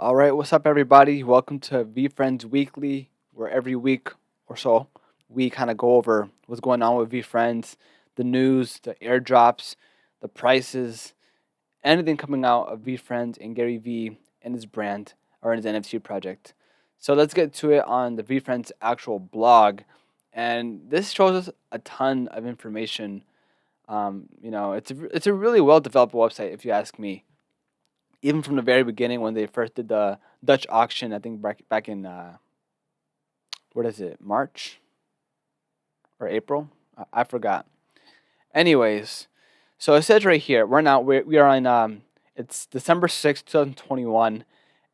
All right, what's up, everybody? Welcome to VeeFriends Weekly, where every week or so we kind of go over what's going on with VeeFriends, the news, the airdrops, the prices, anything coming out of VeeFriends and Gary Vee and his brand or his NFT project. So let's get to it on the VeeFriends actual blog, and this shows us a ton of information. It's a really well developed website, if you ask me, even from the very beginning when they first did the Dutch auction. I think back in what is it, March or April? I forgot. Anyways, so it says right here we are on it's December 6th, 2021,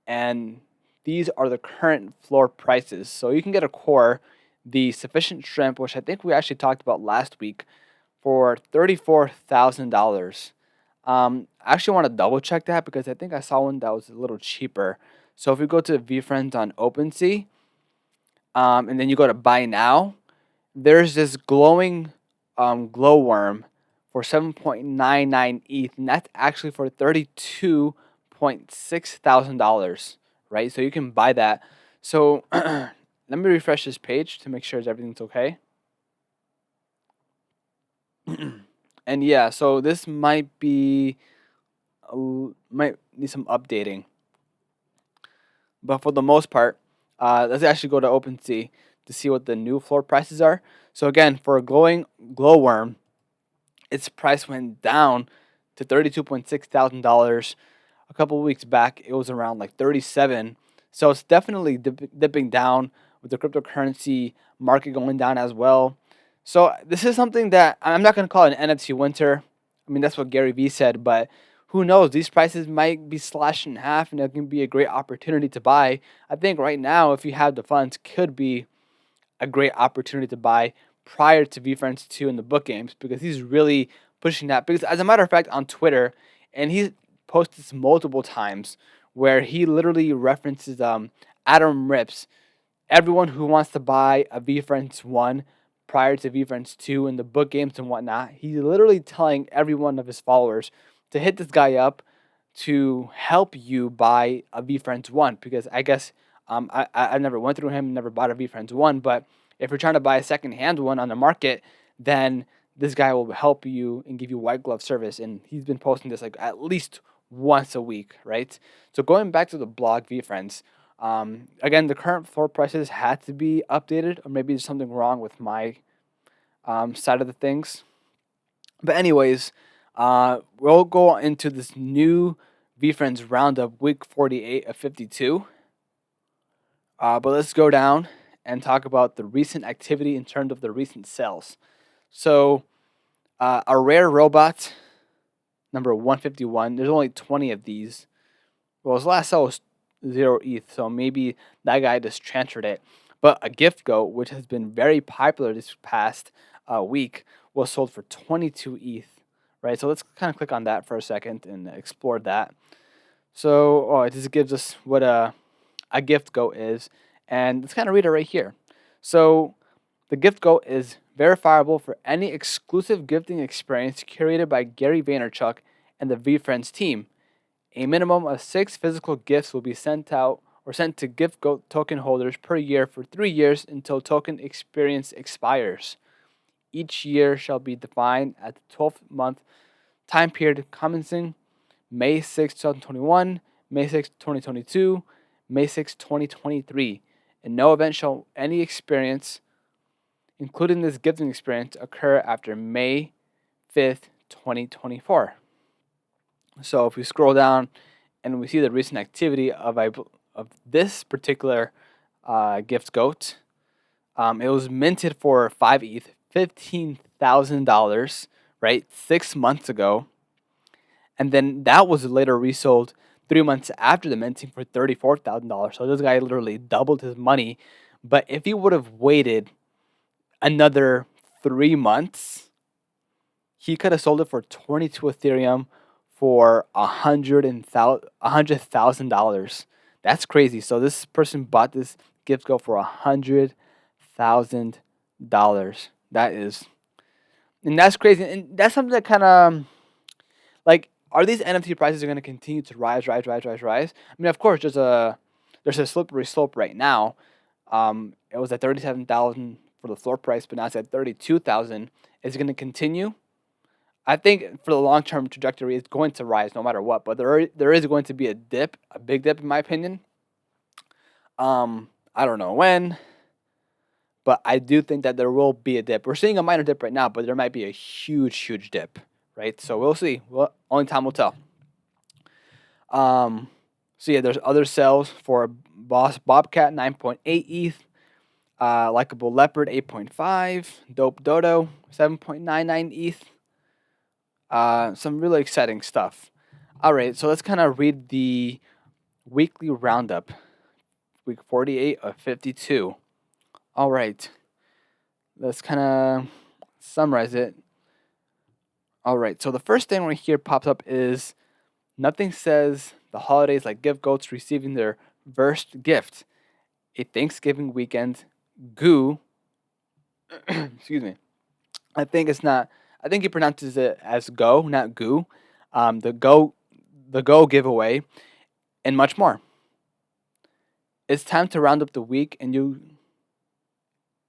and these are the current floor prices. So you can get a core, the sufficient shrimp, which I think we actually talked about last week, for $34,000. I actually want to double check that because I think I saw one that was a little cheaper. So if we go to VeeFriends on OpenSea, and then you go to buy now, there's this glowing glowworm for 7.99 ETH, and that's actually for $32,600, right? So you can buy that. So let me refresh this page to make sure everything's okay. And yeah, so this might need some updating, but for the most part, let's actually go to OpenSea to see what the new floor prices are. So again, for a glowing glowworm, its price went down to $32,600. A couple of weeks back, it was around like 37. So it's definitely dipping down with the cryptocurrency market going down as well. So this is something that I'm not going to call it an NFT winter. I mean, that's what Gary Vee said, but who knows? These prices might be slashed in half, and it can be a great opportunity to buy. I think right now, if you have the funds, could be a great opportunity to buy prior to VeeFriends 2 and the book games, because he's really pushing that. Because as a matter of fact, on Twitter, and he's posted this multiple times, where he literally references Adam Rips, everyone who wants to buy a VeeFriends 1 prior to VeeFriends 2 and the book games and whatnot. He's literally telling every one of his followers to hit this guy up to help you buy a VeeFriends 1, because I guess I never went through him, never bought a VeeFriends 1, but if you're trying to buy a second-hand one on the market, then this guy will help you and give you white glove service. And he's been posting this like at least once a week, right? So going back to the blog VeeFriends, again, the current floor prices had to be updated, or maybe there's something wrong with my side of the things. But anyways, we'll go into this new VeeFriends Roundup week 48 of 52. But let's go down and talk about the recent activity in terms of the recent sales. So, a rare robot, number 151, there's only 20 of these. Well, his last sale was 0 ETH, so maybe that guy just transferred it. But a gift goat, which has been very popular this past week, was sold for 22 ETH, right? So let's kind of click on that for a second and explore that. So, this gives us what a gift goat is, and let's kind of read it right here. So, the gift goat is verifiable for any exclusive gifting experience curated by Gary Vaynerchuk and the VeeFriends team. A minimum of 6 physical gifts will be sent out or sent to gift goat token holders per year for 3 years until token experience expires. Each year shall be defined at the 12th-month time period commencing May 6, 2021, May 6, 2022, May 6, 2023. And no event shall any experience, including this gifting experience, occur after May 5th, 2024. So if we scroll down and we see the recent activity of this particular gift goat, it was minted for 5 ETH, $15,000, right, 6 months ago. And then that was later resold 3 months after the minting for $34,000. So this guy literally doubled his money. But if he would have waited another 3 months, he could have sold it for 22 Ethereum for $100,000. That's crazy. So this person bought this gift goat for $100,000. And that's crazy. And that's something that kind of like are these NFT prices going to continue to rise? I mean, of course, there's a slippery slope right now. It was at 37,000 for the floor price, but now it's at 32,000. Is it going to continue? I think for the long term trajectory, it's going to rise no matter what. But there is going to be a dip, a big dip, in my opinion. I don't know when, but I do think that there will be a dip. We're seeing a minor dip right now, but there might be a huge dip, right? So we'll see. Well, only time will tell. So yeah, there's other sales for Boss Bobcat 9.8 ETH, Likeable Leopard 8.5, Dope Dodo 7.99 ETH. Some really exciting stuff. All right, so let's kind of read the weekly roundup, week 48 of 52. All right, let's kind of summarize it. All right, so the first thing right here pops up is nothing says the holidays like gift goats receiving their first gift. A Thanksgiving weekend goo. Excuse me. I think he pronounces it as go, not goo. The go giveaway, and much more. It's time to round up the week and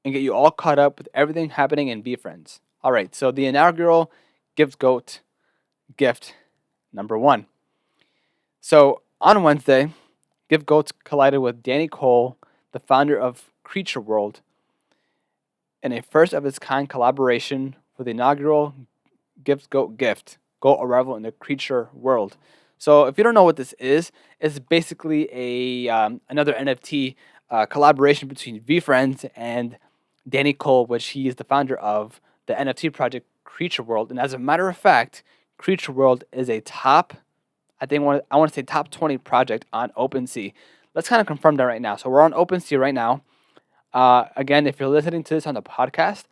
get you all caught up with everything happening in VeeFriends. All right, so the inaugural gift goat gift number 1. So on Wednesday, gift goats collided with Danny Cole, the founder of Creature World, in a first of its kind collaboration for the inaugural gift go arrival in the Creature World. So if you don't know what this is, it's basically another NFT collaboration between VeeFriends and Danny Cole, which he is the founder of the NFT project Creature World. And as a matter of fact, Creature World is a top 20 project on OpenSea. Let's kind of confirm that right now. So we're on OpenSea right now. Again, if you're listening to this on the podcast,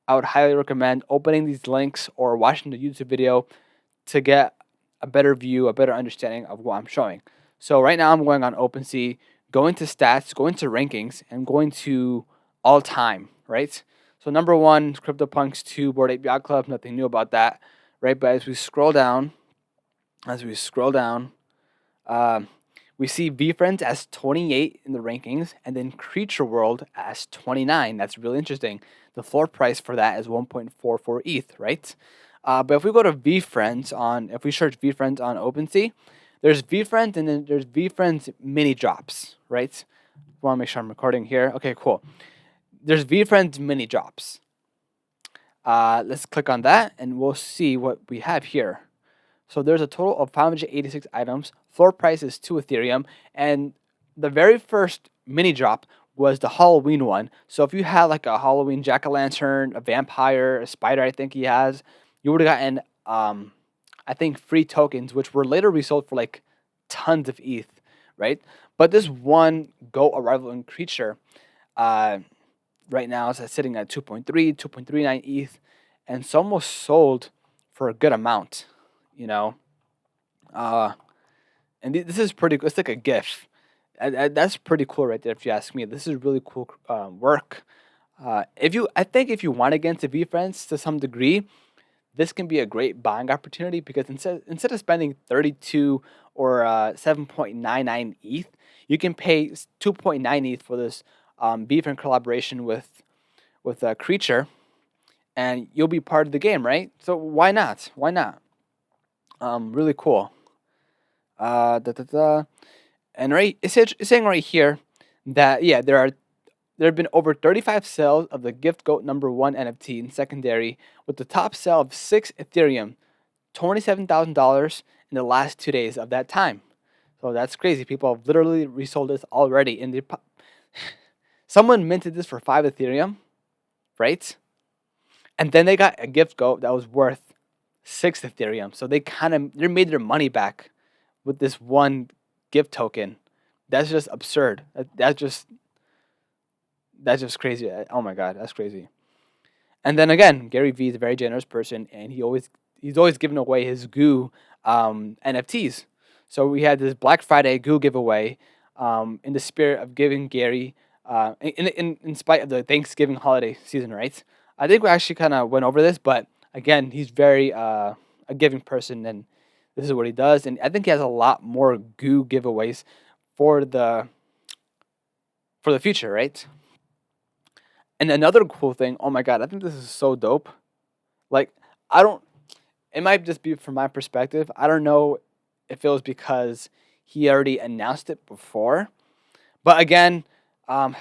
I would highly recommend opening these links or watching the YouTube video to get a better view, a better understanding of what I'm showing. So right now I'm going on OpenSea, going to stats, going to rankings, and going to all time, right? So number 1, CryptoPunks 2, Bored Ape Yacht Club, nothing new about that, right? But as we scroll down, we see VeeFriends as 28 in the rankings, and then Creature World as 29. That's really interesting. The floor price for that is 1.44 ETH, right? But if we go to if we search VeeFriends on OpenSea, there's VeeFriends and then there's VeeFriends Mini Drops, right? I want to make sure I'm recording here. Okay, cool. There's VeeFriends Mini Drops. Let's click on that and we'll see what we have here. So there's a total of 586 items. Floor price is 2 Ethereum. And the very first mini drop was the Halloween one. So if you had like a Halloween jack-o'-lantern, a vampire, a spider, I think he has, you would have gotten, I think, free tokens, which were later resold for like tons of ETH, right? But this one Go Arrival in Creature, right now is sitting at 2.39 ETH, and it's almost sold for a good amount. And this is pretty cool. It's like a GIF. That's pretty cool right there, if you ask me. This is really cool work. I think if you want to get into VeeFriends to some degree, this can be a great buying opportunity because instead of spending 32 or 7.99 ETH, you can pay 2.9 ETH for this VeeFriend collaboration with Creature, and you'll be part of the game, right? So why not? Really cool. And it's saying right here that there have been over 35 sales of the Gift Goat number 1 NFT in secondary, with the top sale of 6 Ethereum, $27,000 in the last 2 days of that time. So that's crazy. People have literally resold this already. Someone minted this for 5 Ethereum, right? And then they got a Gift Goat that was worth 6 Ethereum. So they made their money back with this one gift token. That's just absurd. That's just crazy. Oh my god, that's crazy. And then again, Gary Vee is a very generous person, and he's always giving away his Goo NFTs. So we had this Black Friday Goo giveaway in the spirit of giving Gary in spite of the Thanksgiving holiday season, right? I think we actually kind of went over this, but again, he's very a giving person, and This is what he does, and I think he has a lot more goo giveaways for the future, right? And another cool thing, oh my god, I think this is so dope. Like, I don't. It might just be from my perspective. I don't know if it was because he already announced it before, but again, I'm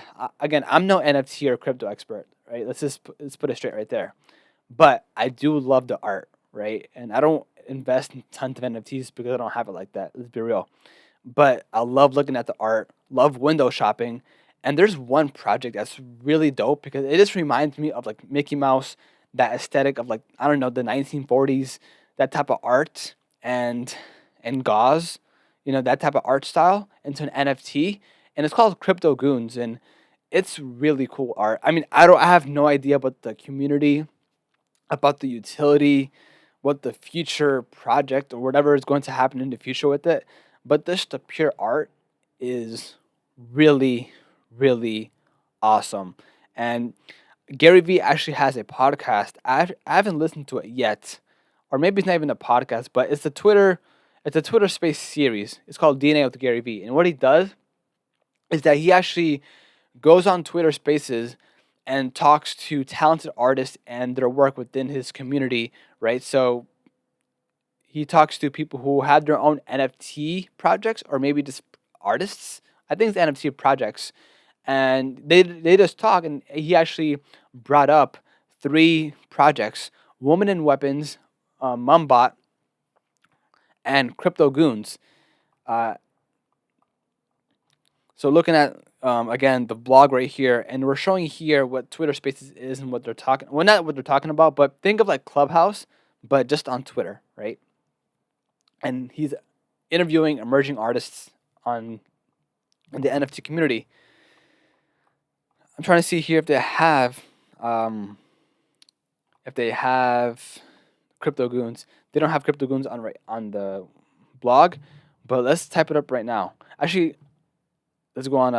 no NFT or crypto expert, right? Let's put it straight right there. But I do love the art, right? And I don't invest in tons of NFTs because I don't have it like that. Let's be real. But I love looking at the art, love window shopping. And there's one project that's really dope because it just reminds me of like Mickey Mouse, that aesthetic of like, I don't know, the 1940s, that type of art and gauze, that type of art style into an NFT. And it's called Crypto Goons. And it's really cool art. I mean, I have no idea about the community, about the utility, what the future project or whatever is going to happen in the future with it. But just the pure art is really, really awesome. And Gary Vee actually has a podcast. I haven't listened to it yet, or maybe it's not even a podcast, but it's a Twitter Space series. It's called DNA with Gary Vee, and what he does is that he actually goes on Twitter Spaces and talks to talented artists and their work within his community, right? So he talks to people who have their own NFT projects or maybe just artists. I think it's NFT projects, and they just talk. And he actually brought up three projects: Woman in Weapons, Mumbot, and Crypto Goons. Uh, So looking at again the blog right here, and we're showing here what Twitter Spaces is and what they're talking. Well, not what they're talking about, but think of like Clubhouse, but just on Twitter, right? And he's interviewing emerging artists on in the NFT community. I'm trying to see here um, if they have Crypto Goons. They don't have Crypto Goons on the blog, but let's type it up right now. Actually, let's go on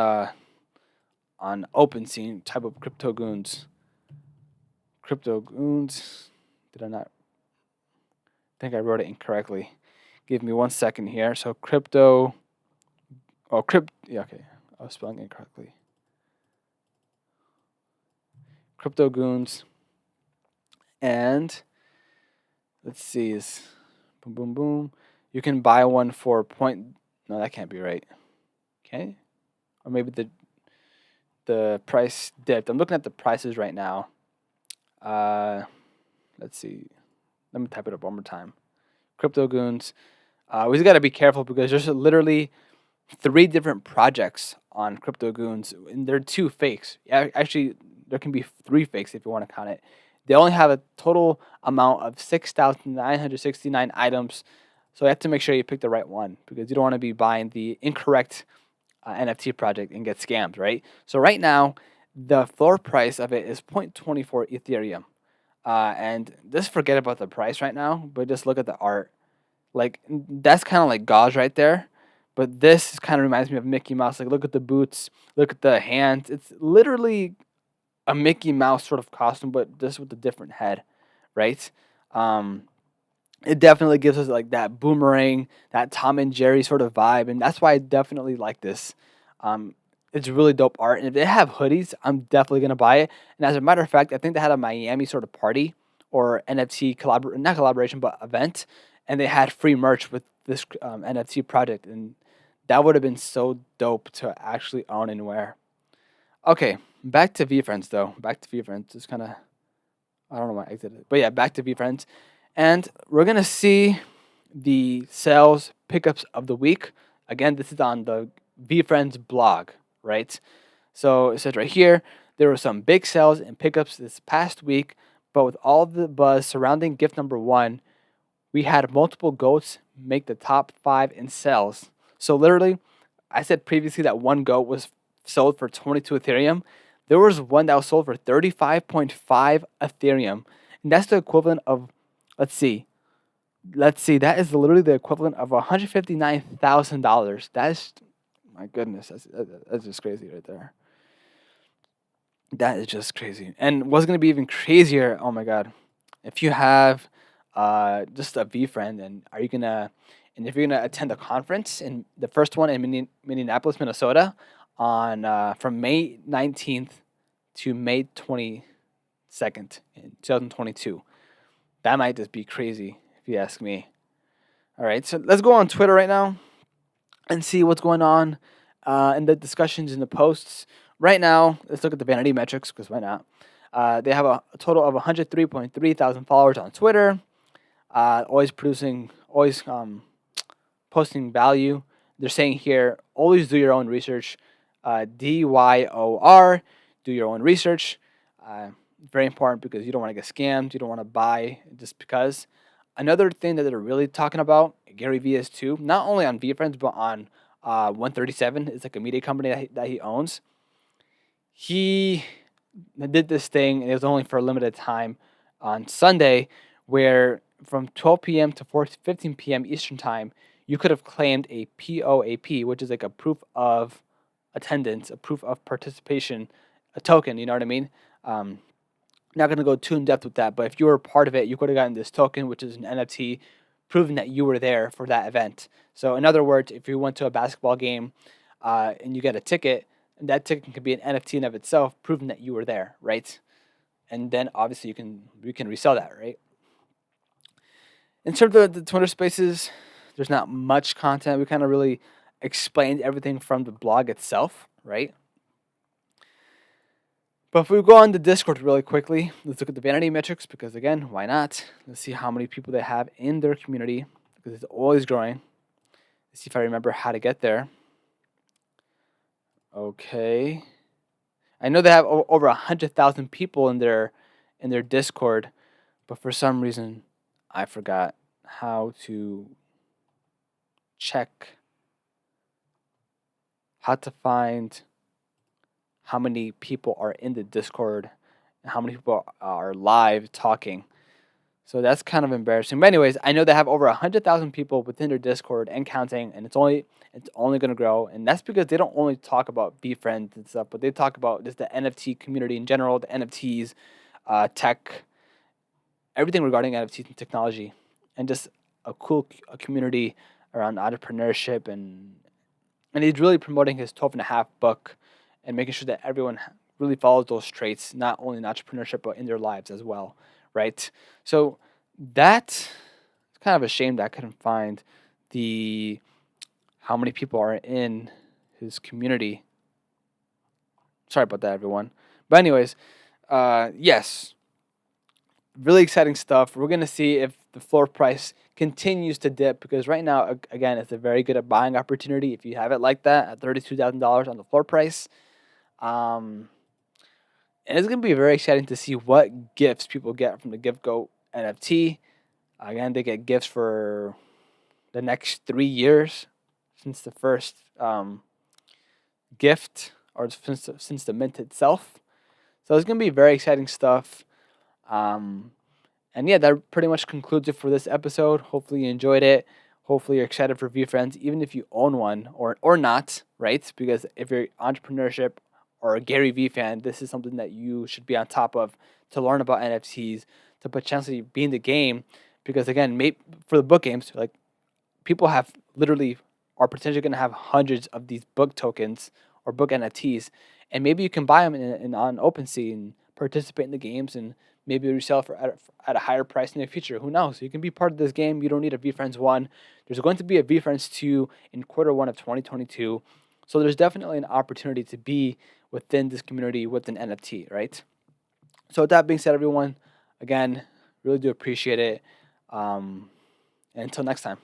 OpenSea, type of Crypto Goons. Crypto Goons. Did I not? I think I wrote it incorrectly. Give me 1 second here. So crypto. Oh, Yeah, okay. I was spelling it incorrectly. Crypto Goons. And let's see. Is boom, boom, boom. You can buy one for point. No, that can't be right. Okay. Or maybe the price dipped. I'm looking at the prices right now. Let's see. Let me type it up one more time. Crypto Goons. We just got to be careful because there's literally three different projects on Crypto Goons, and they're two fakes. Yeah, actually, there can be three fakes if you want to count it. They only have a total amount of 6,969 items, so you have to make sure you pick the right one because you don't want to be buying the incorrect NFT project and get scammed, right? So right now, the floor price of it is 0.24 Ethereum. And just forget about the price right now, but just look at the art. Like, that's kind of like gauze right there. But this kind of reminds me of Mickey Mouse. Like, look at the boots, look at the hands. It's literally a Mickey Mouse sort of costume, but just with a different head, right? Um, it definitely gives us like that boomerang, that Tom and Jerry sort of vibe, and that's why I definitely like this. Um, it's really dope art, and if they have hoodies, I'm definitely gonna buy it. And as a matter of fact, I think they had a Miami sort of party or NFT not collaboration, but event, and they had free merch with this NFT project, and that would have been so dope to actually own and wear. Okay, back to VeeFriends though. Back to VeeFriends. It's kind of I don't know why I exited, but yeah, back to VeeFriends. And we're going to see the sales pickups of the week. Again, this is on the VeeFriends blog, right? So it says right here, there were some big sales and pickups this past week, but with all the buzz surrounding gift number one, we had multiple goats make the top 5 in sales. So literally, I said previously that one goat was sold for 22 Ethereum. There was one that was sold for 35.5 Ethereum. And that's the equivalent of, let's see, that is literally the equivalent of $159,000. That is, my goodness, that's just crazy right there. That is just crazy. And what's going to be even crazier, oh my God, if you have just a VeeFriend, and if you're gonna attend a conference, in the first one in Minneapolis, Minnesota, on from May 19th to May 22nd in 2022. That might just be crazy if you ask me. All right, so let's go on Twitter right now and see what's going on in the discussions in the posts. Right now, let's look at the vanity metrics, because why not? They have a total of 103.3 thousand followers on Twitter. Always posting value. They're saying here, always do your own research. DYOR, do your own research. Very important, because you don't want to get scammed. You don't want to buy just because. Another thing that they're really talking about, Gary Vee is too, not only on VeeFriends, but on 137. It's like a media company that he owns. He did this thing, and it was only for a limited time on Sunday, where from 12 p.m. to 15 p.m. Eastern Time, you could have claimed a POAP, which is like a proof of attendance, a proof of participation, a token, you know what I mean? Not going to go too in depth with that, but if you were part of it, you could have gotten this token, which is an NFT, proving that you were there for that event. So in other words, if you went to a basketball game and you get a ticket, that ticket can be an NFT in of itself, proving that you were there, right? And then obviously you can resell that, right? In terms of the Twitter Spaces, there's not much content. We kind of really explained everything from the blog itself, right? But if we go on the Discord really quickly, let's look at the vanity metrics, because again, why not? Let's see how many people they have in their community, because it's always growing. Let's see if I remember how to get there. Okay. I know they have over 100,000 people in their Discord, but for some reason, I forgot how to check, how to find how many people are in the Discord and how many people are live talking. So that's kind of embarrassing. But anyways, I know they have over 100,000 people within their Discord and counting, and it's only going to grow. And that's because they don't only talk about VeeFriends and stuff, but they talk about just the NFT community in general, the NFTs, tech, everything regarding NFTs and technology, and just a cool community around entrepreneurship. And he's really promoting his 12.5 book and making sure that everyone really follows those traits, not only in entrepreneurship, but in their lives as well, right? So that's kind of a shame that I couldn't find how many people are in his community. Sorry about that, everyone. But anyways, yes, really exciting stuff. We're going to see if the floor price continues to dip, because right now, again, it's a very good buying opportunity if you have it like that at $32,000 on the floor price. And it's going to be very exciting to see what gifts people get from the GiftGo NFT. Again, they get gifts for the next 3 years since the first gift, or since the mint itself. So it's going to be very exciting stuff. And yeah, that pretty much concludes it for this episode. Hopefully you enjoyed it. Hopefully you're excited for VeeFriends, even if you own one or not, right? Because if you're entrepreneurship or a Gary Vee fan, this is something that you should be on top of to learn about NFTs, to potentially be in the game. Because again, for the book games, like, people have literally are potentially going to have hundreds of these book tokens or book NFTs, and maybe you can buy them on OpenSea and participate in the games, and maybe resell at a higher price in the future. Who knows? You can be part of this game. You don't need a VeeFriends 1. There's going to be a VeeFriends 2 in Q1 of 2022. So there's definitely an opportunity to be within this community with an NFT, right? So with that being said, everyone, again, really do appreciate it. And until next time.